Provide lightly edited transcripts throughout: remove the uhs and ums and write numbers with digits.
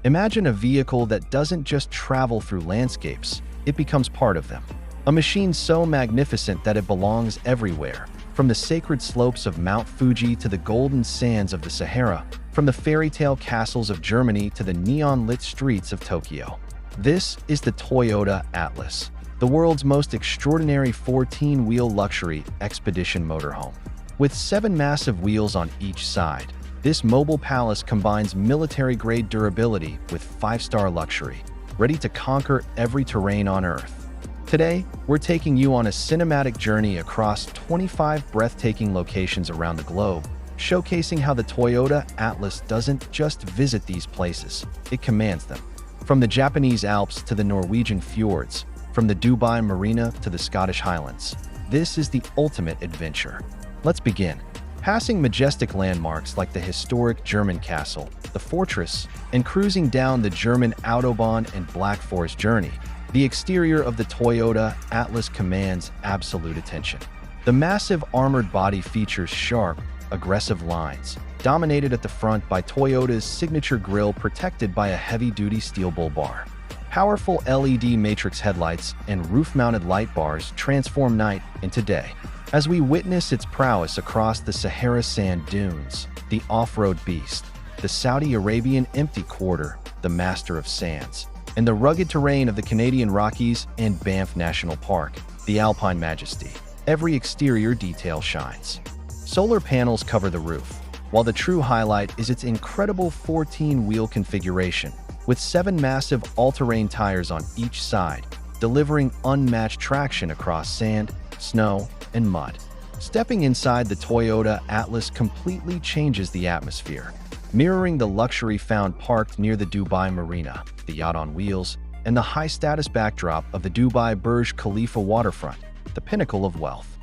Imagine a vehicle that doesn't just travel through landscapes, it becomes part of them. A machine so magnificent that it belongs everywhere, from the sacred slopes of Mount Fuji to the golden sands of the Sahara, from the fairy tale castles of Germany to the neon-lit streets of Tokyo. This is the Toyota Atlas, the world's most extraordinary 14-wheel luxury expedition motorhome. With 7 massive wheels on each side, this mobile palace combines military-grade durability with 5-star luxury, ready to conquer every terrain on Earth. Today, we're taking you on a cinematic journey across 25 breathtaking locations around the globe, showcasing how the Toyota Atlas doesn't just visit these places, it commands them. From the Japanese Alps to the Norwegian Fjords, from the Dubai Marina to the Scottish Highlands, this is the ultimate adventure. Let's begin. Passing majestic landmarks like the historic German castle, the fortress, and cruising down the German Autobahn and Black Forest journey, the exterior of the Toyota Atlas commands absolute attention. The massive armored body features sharp, aggressive lines, dominated at the front by Toyota's signature grille protected by a heavy-duty steel bull bar. Powerful LED matrix headlights and roof-mounted light bars transform night into day. As we witness its prowess across the Sahara sand dunes, the off-road beast, the Saudi Arabian empty quarter, the master of sands, and the rugged terrain of the Canadian Rockies and Banff National Park, the Alpine majesty, every exterior detail shines. Solar panels cover the roof, while the true highlight is its incredible 14-wheel configuration, with 7 massive all-terrain tires on each side, delivering unmatched traction across sand, snow, and mud. Stepping inside the Toyota Atlas completely changes the atmosphere, mirroring the luxury found parked near the Dubai Marina, the yacht on wheels, and the high-status backdrop of the Dubai Burj Khalifa waterfront, the pinnacle of wealth.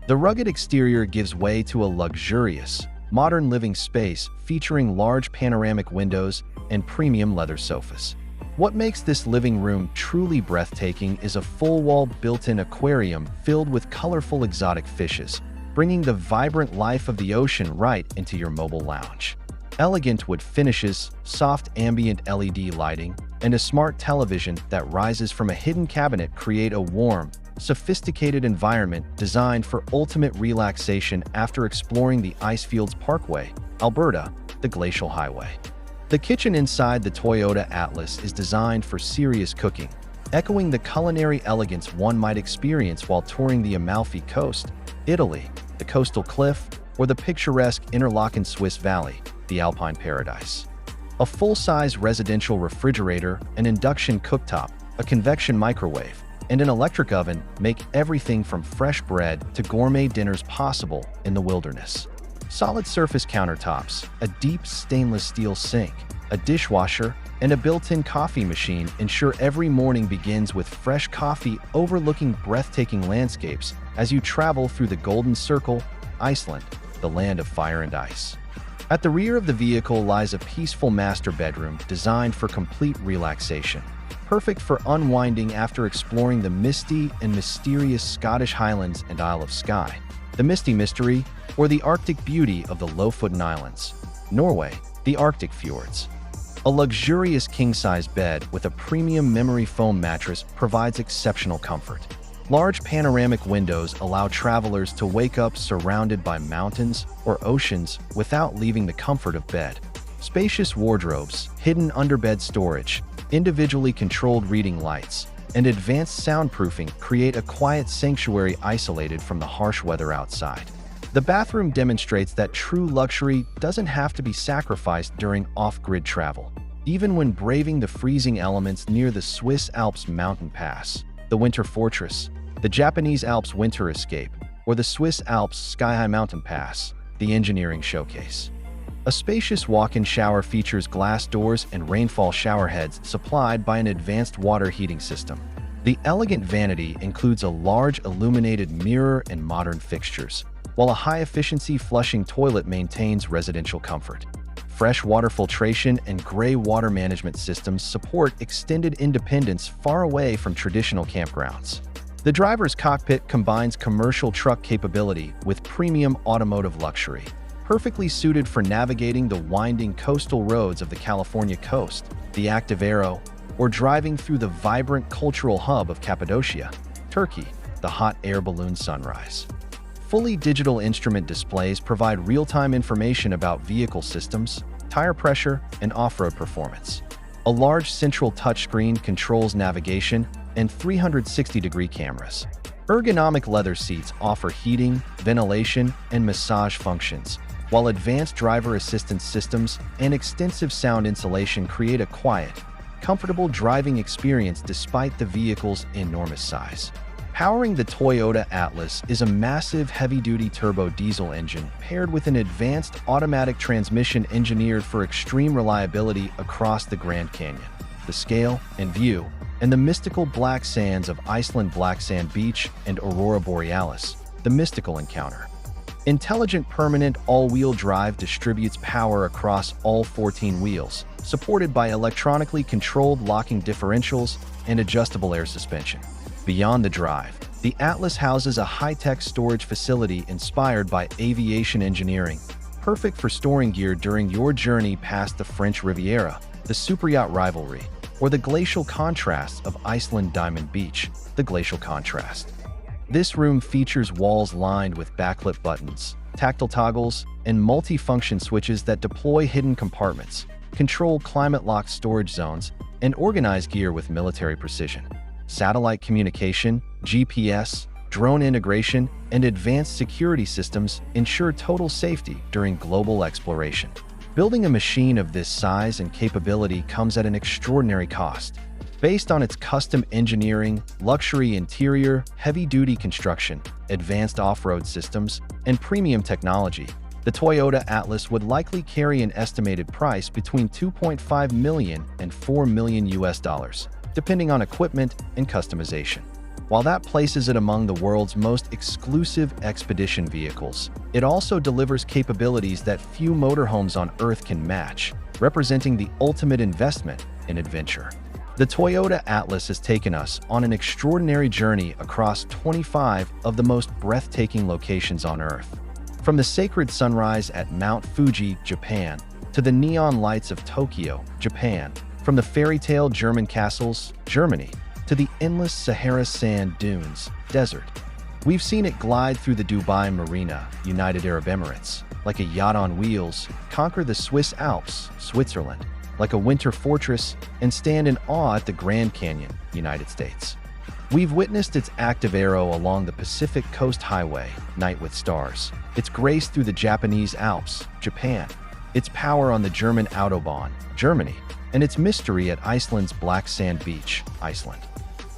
The rugged exterior gives way to a luxurious, modern living space featuring large panoramic windows and premium leather sofas. What makes this living room truly breathtaking is a full-wall built-in aquarium filled with colorful exotic fishes, bringing the vibrant life of the ocean right into your mobile lounge. Elegant wood finishes, soft ambient LED lighting, and a smart television that rises from a hidden cabinet create a warm, sophisticated environment designed for ultimate relaxation after exploring the Icefields Parkway, Alberta, the Glacial Highway. The kitchen inside the Toyota Atlas is designed for serious cooking, echoing the culinary elegance one might experience while touring the Amalfi Coast, Italy, the coastal cliff, or the picturesque Interlaken Swiss Valley, the Alpine paradise. A full-size residential refrigerator, an induction cooktop, a convection microwave, and an electric oven make everything from fresh bread to gourmet dinners possible in the wilderness. Solid surface countertops, a deep stainless steel sink, a dishwasher, and a built-in coffee machine ensure every morning begins with fresh coffee overlooking breathtaking landscapes as you travel through the Golden Circle, Iceland, the land of fire and ice. At the rear of the vehicle lies a peaceful master bedroom designed for complete relaxation, perfect for unwinding after exploring the misty and mysterious Scottish Highlands and Isle of Skye, the Misty Mystery, or the Arctic beauty of the Lofoten Islands, Norway, the Arctic Fjords. A luxurious king-size bed with a premium memory foam mattress provides exceptional comfort. Large panoramic windows allow travelers to wake up surrounded by mountains or oceans without leaving the comfort of bed. Spacious wardrobes, hidden underbed storage, individually controlled reading lights, and advanced soundproofing create a quiet sanctuary isolated from the harsh weather outside. The bathroom demonstrates that true luxury doesn't have to be sacrificed during off-grid travel. Even when braving the freezing elements near the Swiss Alps mountain pass, the Winter Fortress, the Japanese Alps Winter Escape, or the Swiss Alps Sky-High Mountain Pass, the engineering showcase. A spacious walk-in shower features glass doors and rainfall shower heads supplied by an advanced water heating system. The elegant vanity includes a large illuminated mirror and modern fixtures, while a high-efficiency flushing toilet maintains residential comfort. Fresh water filtration and gray water management systems support extended independence far away from traditional campgrounds. The driver's cockpit combines commercial truck capability with premium automotive luxury, perfectly suited for navigating the winding coastal roads of the California coast, the active Arrow, or driving through the vibrant cultural hub of Cappadocia, Turkey, the hot air balloon sunrise. Fully digital instrument displays provide real-time information about vehicle systems, tire pressure, and off-road performance. A large central touchscreen controls navigation and 360-degree cameras. Ergonomic leather seats offer heating, ventilation, and massage functions, while advanced driver assistance systems and extensive sound insulation create a quiet, comfortable driving experience despite the vehicle's enormous size. Powering the Toyota Atlas is a massive heavy-duty turbo diesel engine paired with an advanced automatic transmission engineered for extreme reliability across the Grand Canyon. The scale and view, and the mystical black sands of Iceland, Black Sand Beach, and Aurora Borealis, the mystical encounter. Intelligent permanent all-wheel drive distributes power across all 14 wheels, supported by electronically controlled locking differentials and adjustable air suspension. Beyond the drive, the Atlas houses a high-tech storage facility inspired by aviation engineering, perfect for storing gear during your journey past the French Riviera, the superyacht rivalry, or the glacial contrasts of Iceland Diamond Beach, the glacial contrast. This room features walls lined with backlit buttons, tactile toggles, and multi-function switches that deploy hidden compartments, control climate-locked storage zones, and organize gear with military precision. Satellite communication, GPS, drone integration, and advanced security systems ensure total safety during global exploration. Building a machine of this size and capability comes at an extraordinary cost. Based on its custom engineering, luxury interior, heavy-duty construction, advanced off-road systems, and premium technology, the Toyota Atlas would likely carry an estimated price between $2.5 million and $4 million US, depending on equipment and customization. While that places it among the world's most exclusive expedition vehicles, it also delivers capabilities that few motorhomes on Earth can match, representing the ultimate investment in adventure. The Toyota Atlas has taken us on an extraordinary journey across 25 of the most breathtaking locations on Earth. From the sacred sunrise at Mount Fuji, Japan, to the neon lights of Tokyo, Japan, from the fairy tale German castles, Germany, to the endless Sahara sand dunes, desert. We've seen it glide through the Dubai Marina, United Arab Emirates, like a yacht on wheels, conquer the Swiss Alps, Switzerland, like a winter fortress, and stand in awe at the Grand Canyon, United States. We've witnessed its active arrow along the Pacific Coast Highway, Night with Stars, its grace through the Japanese Alps, Japan, its power on the German Autobahn, Germany, and its mystery at Iceland's Black Sand Beach, Iceland.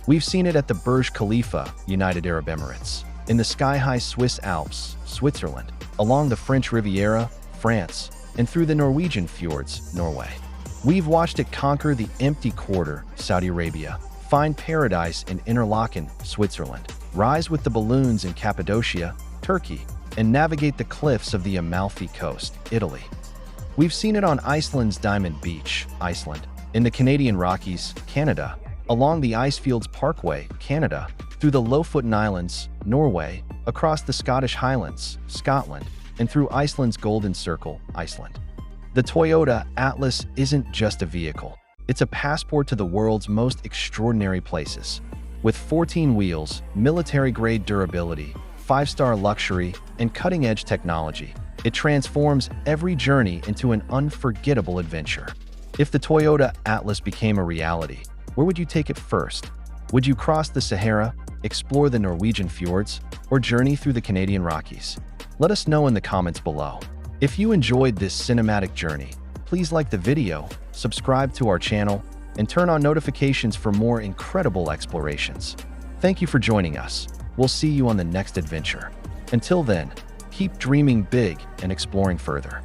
We've seen it at the Burj Khalifa, United Arab Emirates, in the sky-high Swiss Alps, Switzerland, along the French Riviera, France, and through the Norwegian Fjords, Norway. We've watched it conquer the empty quarter, Saudi Arabia, find paradise in Interlaken, Switzerland, rise with the balloons in Cappadocia, Turkey, and navigate the cliffs of the Amalfi Coast, Italy. We've seen it on Iceland's Diamond Beach, Iceland, in the Canadian Rockies, Canada, along the Icefields Parkway, Canada, through the Lofoten Islands, Norway, across the Scottish Highlands, Scotland, and through Iceland's Golden Circle, Iceland. The Toyota Atlas isn't just a vehicle. It's a passport to the world's most extraordinary places. With 14 wheels, military-grade durability, 5-star luxury, and cutting-edge technology, it transforms every journey into an unforgettable adventure. If the Toyota Atlas became a reality, where would you take it first? Would you cross the Sahara, explore the Norwegian Fjords, or journey through the Canadian Rockies? Let us know in the comments below. If you enjoyed this cinematic journey, please like the video, subscribe to our channel, and turn on notifications for more incredible explorations. Thank you for joining us. We'll see you on the next adventure. Until then, keep dreaming big and exploring further.